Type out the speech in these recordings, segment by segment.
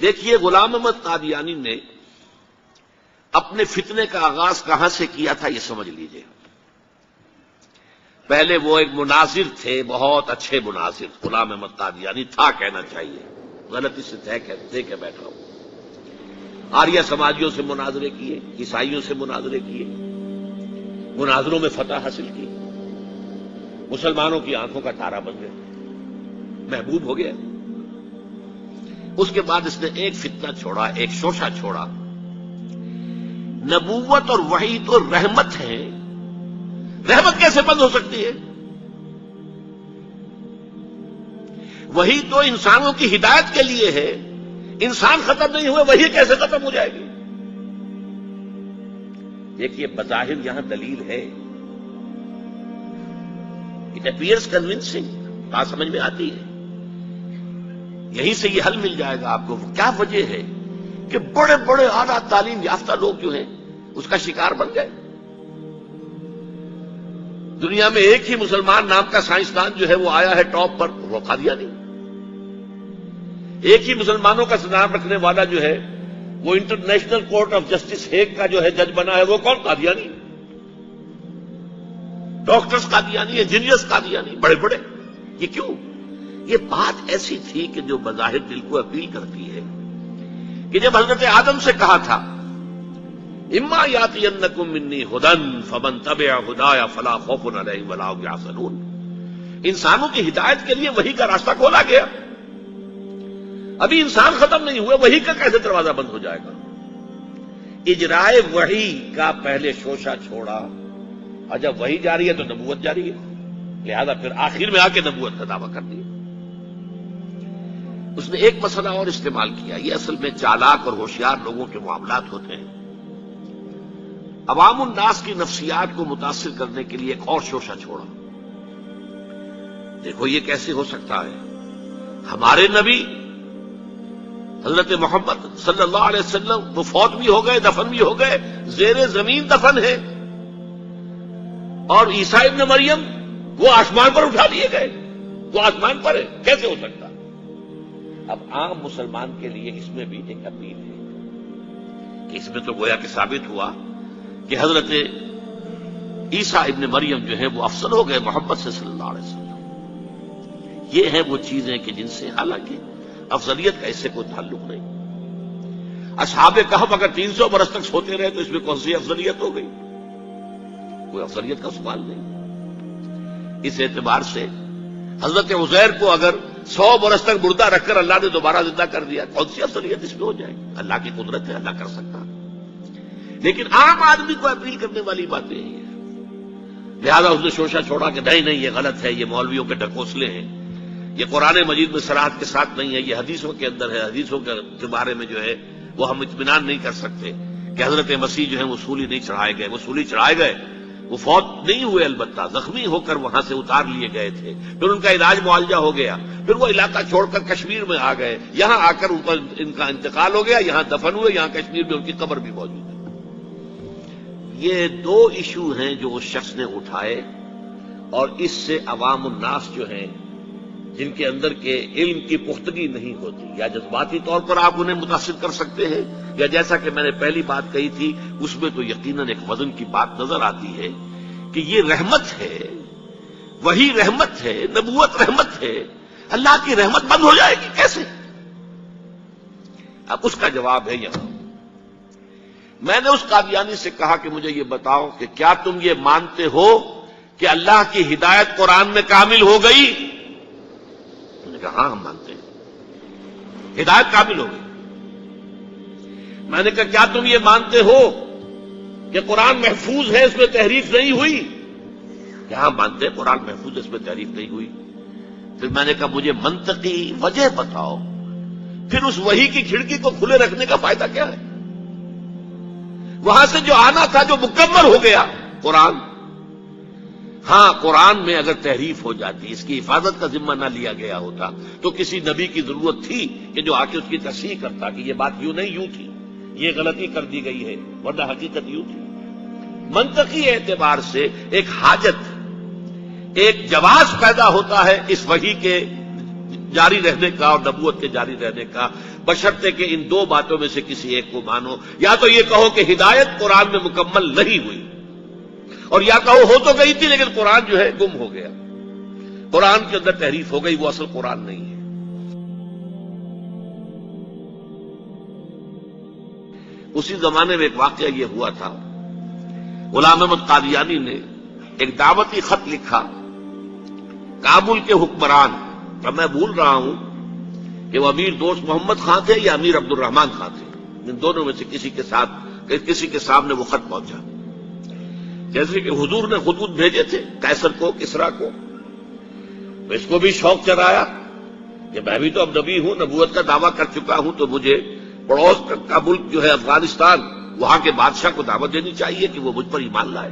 دیکھیے غلام احمد قادیانی نے اپنے فتنے کا آغاز کہاں سے کیا تھا یہ سمجھ لیجئے۔ پہلے وہ ایک مناظر تھے، بہت اچھے مناظر، غلام احمد قادیانی تھا کہنا چاہیے، غلطی سے دے کے بیٹھا ہوں۔ آریہ سماجیوں سے مناظرے کیے، عیسائیوں سے مناظرے کیے، مناظروں میں فتح حاصل کی، مسلمانوں کی آنکھوں کا تارا بن گئے، محبوب ہو گیا۔ اس کے بعد اس نے ایک فتنہ چھوڑا، ایک شوشہ چھوڑا۔ نبوت اور وحی تو رحمت ہے، رحمت کیسے بند ہو سکتی ہے؟ وحی تو انسانوں کی ہدایت کے لیے ہے، انسان ختم نہیں ہوئے وحی کیسے ختم ہو جائے گی؟ دیکھیے بظاہر یہاں دلیل ہے، اٹ اپیئرس کنونسنگ، بات سمجھ میں آتی ہے، یہیں سے یہ حل مل جائے گا آپ کو۔ کیا وجہ ہے کہ بڑے بڑے اعلیٰ تعلیم یافتہ لوگ جو ہیں اس کا شکار بن گئے؟ دنیا میں ایک ہی مسلمان نام کا سائنسدان جو ہے وہ آیا ہے ٹاپ پر، وہ قادیانی۔ ایک ہی مسلمانوں کا نام رکھنے والا جو ہے وہ international court of justice Hague کا جو ہے جج بنا ہے، وہ کون؟ قادیانی۔ ڈاکٹرز قادیانی، انجینئرز قادیانی، بڑے بڑے۔ یہ کیوں؟ یہ بات ایسی تھی کہ جو بظاہر دل کو اپیل کرتی ہے کہ جب حضرت آدم سے کہا تھا اما یاتینکم منی ھدی فمن تبع ھدایا فلا خوف علیہم ولا هم یحزنون، انسانوں کی ہدایت کے لیے وحی کا راستہ کھولا گیا۔ ابھی انسان ختم نہیں ہوئے، وحی کا کیسے دروازہ بند ہو جائے گا؟ اجرائے وحی کا پہلے شوشہ چھوڑا، اور جب وحی جاری ہے تو نبوت جاری ہے، لہذا پھر آخر میں آ کے نبوت کا دعویٰ کر دیا۔ اس نے ایک مسئلہ اور استعمال کیا، یہ اصل میں چالاک اور ہوشیار لوگوں کے معاملات ہوتے ہیں۔ عوام الناس کی نفسیات کو متاثر کرنے کے لیے ایک اور شوشہ چھوڑا۔ دیکھو یہ کیسے ہو سکتا ہے؟ ہمارے نبی حضرت محمد صلی اللہ علیہ وسلم وہ فوت بھی ہو گئے، دفن بھی ہو گئے، زیر زمین دفن ہے، اور عیسیٰ ابن مریم وہ آسمان پر اٹھا لیے گئے، وہ آسمان پر ہے، کیسے ہو سکتا؟ اب عام مسلمان کے لیے اس میں بھی ایک اپیل ہے کہ اس میں تو گویا کہ ثابت ہوا کہ حضرت عیسیٰ ابن مریم جو ہے وہ افضل ہو گئے محمد سے صلی اللہ علیہ وسلم۔ یہ ہیں وہ چیزیں کہ جن سے حالانکہ افضلیت کا اس سے کوئی تعلق نہیں۔ اصحاب کہف اگر 300 برس تک سوتے رہے تو اس میں کون سی افضلیت ہو گئی؟ کوئی افضلیت کا سوال نہیں۔ اس اعتبار سے حضرت عزیر کو اگر 100 برس تک مردہ رکھ کر اللہ نے دوبارہ زندہ کر دیا، کون سی افضلیت اس میں ہو جائے گی؟ اللہ کی قدرت ہے، اللہ کر سکتا۔ لیکن عام آدمی کو اپیل کرنے والی باتیں ہیں، لہذا اس نے شوشہ چھوڑا کہ نہیں یہ غلط ہے، یہ مولویوں کے ڈھکوسلے ہیں، یہ قرآن مجید میں صراحت کے ساتھ نہیں ہے، یہ حدیثوں کے اندر ہے، حدیثوں کے بارے میں جو ہے وہ ہم اطمینان نہیں کر سکتے کہ حضرت مسیح جو ہے وہ سولی نہیں چڑھائے گئے، وہ سولی چڑھائے گئے، وہ فوت نہیں ہوئے، البتہ زخمی ہو کر وہاں سے اتار لیے گئے تھے، پھر ان کا علاج معالجہ ہو گیا، پھر وہ علاقہ چھوڑ کر کشمیر میں آ گئے، یہاں آ کر ان کا انتقال ہو گیا، یہاں دفن ہوئے، یہاں کشمیر میں ان کی قبر بھی موجود ہے۔ یہ دو ایشو ہیں جو اس شخص نے اٹھائے، اور اس سے عوام الناس جو ہیں جن کے اندر کے علم کی پختگی نہیں ہوتی، یا جذباتی طور پر آپ انہیں متاثر کر سکتے ہیں، یا جیسا کہ میں نے پہلی بات کہی تھی اس میں تو یقیناً ایک وزن کی بات نظر آتی ہے کہ یہ رحمت ہے، وہی رحمت ہے، نبوت رحمت ہے، اللہ کی رحمت بند ہو جائے گی کیسے؟ اب اس کا جواب ہے یہاں۔ میں نے اس قادیانی سے کہا کہ مجھے یہ بتاؤ کہ کیا تم یہ مانتے ہو کہ اللہ کی ہدایت قرآن میں کامل ہو گئی؟ میں نے کہا ہاں ہم مانتے ہیں، ہدایت کامل ہو گئی۔ میں نے کہا کیا تم یہ مانتے ہو کہ قرآن محفوظ ہے، اس میں تحریف نہیں ہوئی؟ کہ ہاں مانتے ہیں قرآن محفوظ ہے، اس میں تحریف نہیں ہوئی۔ پھر میں نے کہا مجھے منطقی وجہ بتاؤ، پھر اس وحی کی کھڑکی کو کھلے رکھنے کا فائدہ کیا ہے؟ وہاں سے جو آنا تھا جو مکمل ہو گیا قرآن۔ ہاں قرآن میں اگر تحریف ہو جاتی، اس کی حفاظت کا ذمہ نہ لیا گیا ہوتا تو کسی نبی کی ضرورت تھی کہ جو آ کے اس کی تصحیح کرتا کہ یہ بات یوں نہیں یوں تھی، یہ غلطی کر دی گئی ہے، ورنہ حقیقت یوں تھی۔ منطقی اعتبار سے ایک حاجت، ایک جواز پیدا ہوتا ہے اس وحی کے جاری رہنے کا اور نبوت کے جاری رہنے کا، بشرطے کہ ان دو باتوں میں سے کسی ایک کو مانو. یا تو یہ کہو کہ ہدایت قرآن میں مکمل نہیں ہوئی، اور یا کہو ہو تو گئی تھی لیکن قرآن جو ہے گم ہو گیا، قرآن کے اندر تحریف ہو گئی، وہ اصل قرآن نہیں ہے. اسی زمانے میں ایک واقعہ یہ ہوا تھا، غلام احمد قادیانی نے ایک دعوتی خط لکھا کابل کے حکمران. اب میں بھول رہا ہوں کہ وہ امیر دوست محمد خان تھے یا امیر عبد الرحمان خان تھے، ان دونوں میں سے کسی کے سامنے وہ خط پہنچا. جیسے کہ حضور نے خطوط بھیجے تھے قیصر کو، کسریٰ کو، تو اس کو بھی شوق چڑھایا کہ میں بھی تو اب نبی ہوں، نبوت کا دعویٰ کر چکا ہوں، تو مجھے پڑوس کا ملک جو ہے افغانستان، وہاں کے بادشاہ کو دعوت دینی چاہیے کہ وہ مجھ پر ایمان لائے.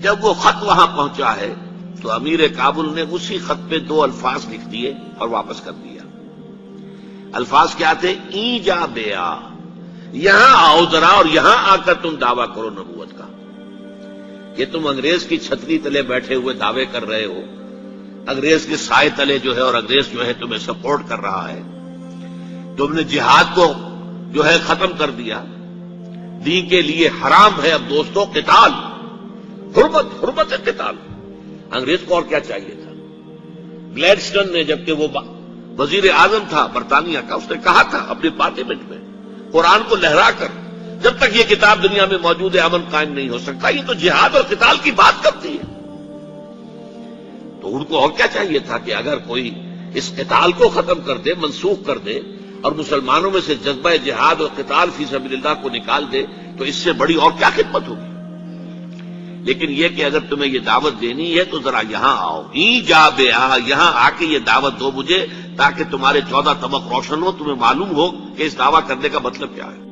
جب وہ خط وہاں پہنچا ہے تو امیر کابل نے اسی خط پہ 2 الفاظ لکھ دیے اور واپس کر دیا. الفاظ کیا تھے؟ ای جا بیا، یہاں آؤ ذرا اور یہاں آ کر تم دعویٰ کرو نبوت کا. یہ تم انگریز کی چھتری تلے بیٹھے ہوئے دعوے کر رہے ہو، انگریز کے سائے تلے جو ہے، اور انگریز جو ہے تمہیں سپورٹ کر رہا ہے. تم نے جہاد کو جو ہے ختم کر دیا، دین کے لیے حرام ہے اب دوستوں قتال، حرمت قتال. انگریز کو اور کیا چاہیے تھا؟ گلیڈسٹن نے، جبکہ وہ وزیر اعظم تھا برطانیہ کا، اس نے کہا تھا اپنے پارلیمنٹ میں قرآن کو لہرا کر، جب تک یہ کتاب دنیا میں موجود ہے امن قائم نہیں ہو سکتا. یہ تو جہاد اور قتال کی بات کرتی ہے. تو ان کو اور کیا چاہیے تھا کہ اگر کوئی اس قتال کو ختم کر دے، منسوخ کر دے، اور مسلمانوں میں سے جذبہ جہاد اور قتال فی سبیل اللہ کو نکال دے، تو اس سے بڑی اور کیا خدمت ہوگی. لیکن یہ کہ اگر تمہیں یہ دعوت دینی ہے تو ذرا یہاں آؤ، ای جا بے آ، یہاں آ کے یہ دعوت دو مجھے، تاکہ تمہارے 14 طبق روشن ہو، تمہیں معلوم ہو کہ اس دعویٰ کرنے کا مطلب کیا ہے.